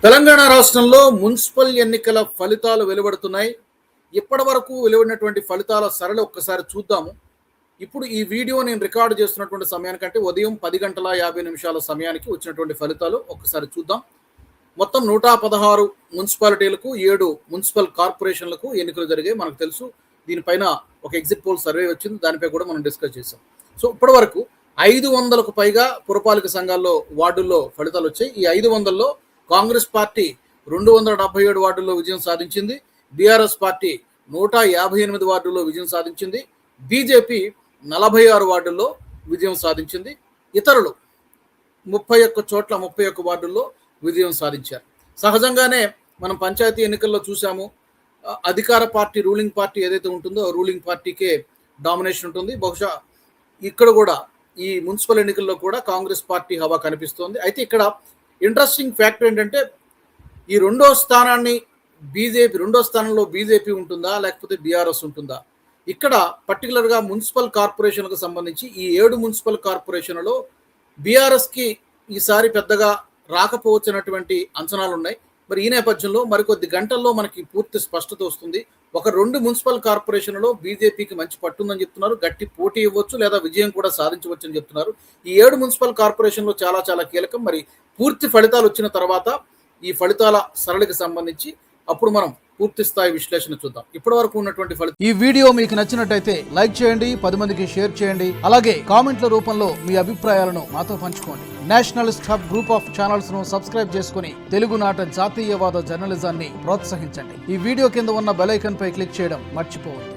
తెలంగాణ రాష్ట్రంలో మున్సిపల్ ఎన్నికల ఫలితాలు వెలువడుతున్నాయి. ఇప్పటి వరకు వెలువడినటువంటి ఫలితాల సరళి ఒక్కసారి చూద్దాము. ఇప్పుడు ఈ వీడియో నేను రికార్డు చేస్తున్నటువంటి సమయానికంటే ఉదయం 10:50 సమయానికి వచ్చినటువంటి ఫలితాలు ఒక్కసారి చూద్దాం. మొత్తం 116 మున్సిపాలిటీలకు 7 మున్సిపల్ కార్పొరేషన్లకు ఎన్నికలు జరిగాయి. మనకు తెలుసు. దీనిపైన ఒక ఎగ్జిట్ పోల్ సర్వే వచ్చింది. దానిపై కూడా మనం డిస్కస్ చేసాం. సో ఇప్పటి వరకు 500కు పైగా పురపాలిక సంఘాల్లో వార్డుల్లో ఫలితాలు వచ్చాయి. ఈ 500లో కాంగ్రెస్ పార్టీ 277 వార్డుల్లో విజయం సాధించింది. బీఆర్ఎస్ పార్టీ 158 వార్డుల్లో విజయం సాధించింది. బీజేపీ 46 వార్డుల్లో విజయం సాధించింది. ఇతరులు 31 చోట్ల 31 వార్డుల్లో విజయం సాధించారు. సహజంగానే మనం పంచాయతీ ఎన్నికల్లో చూసాము. అధికార పార్టీ, రూలింగ్ పార్టీ ఏదైతే ఉంటుందో రూలింగ్ పార్టీకే డామినేషన్ ఉంటుంది. బహుశా ఇక్కడ కూడా ఈ మున్సిపల్ ఎన్నికల్లో కూడా కాంగ్రెస్ పార్టీ హవా కనిపిస్తోంది. అయితే ఇక్కడ ఇంట్రెస్టింగ్ ఫ్యాక్టర్ ఏంటంటే ఈ రెండో స్థానంలో బీజేపీ ఉంటుందా లేకపోతే బీఆర్ఎస్ ఉంటుందా? ఇక్కడ పర్టికులర్గా మున్సిపల్ కార్పొరేషన్కు సంబంధించి ఈ 7 మున్సిపల్ కార్పొరేషన్లలో బీఆర్ఎస్కి ఈసారి పెద్దగా రాకపోవచ్చినటువంటి అంచనాలు ఉన్నాయి. మరి ఈ నేపథ్యంలో మరికొద్ది గంటల్లో మనకి పూర్తి స్పష్టత వస్తుంది. 2 మున్సిపల్ కార్పొరేషన్లో బీజేపీకి మంచి పట్టుందని చెప్తున్నారు. గట్టి పోటీ ఇవ్వచ్చు లేదా విజయం కూడా సాధించవచ్చు అని చెప్తున్నారు. ఈ 7 మున్సిపల్ కార్పొరేషన్లో చాలా కీలకం. మరి పూర్తి ఫలితాలు వచ్చిన తర్వాత ఈ ఫలితాల సరళికి సంబంధించి అప్పుడు మనం పూర్తి స్థాయి విశ్లేషణ చూద్దాం. ఇప్పటి వరకు ఉన్నటువంటి ఫలితం. ఈ వీడియో మీకు నచ్చినట్టయితే లైక్ చేయండి, 10 మందికి షేర్ చేయండి. అలాగే కామెంట్ల రూపంలో మీ అభిప్రాయాలను మాతో పంచుకోండి. Nationalist hub group of channels ను సబ్స్క్రైబ్ చేసుకుని తెలుగునాట జాతీయవాద జర్నలిజాన్ని ప్రోత్సహించండి. ఈ వీడియో కింద ఉన్న బెల్ ఐకాన్ పై క్లిక్ చేయడం మర్చిపోవద్దు.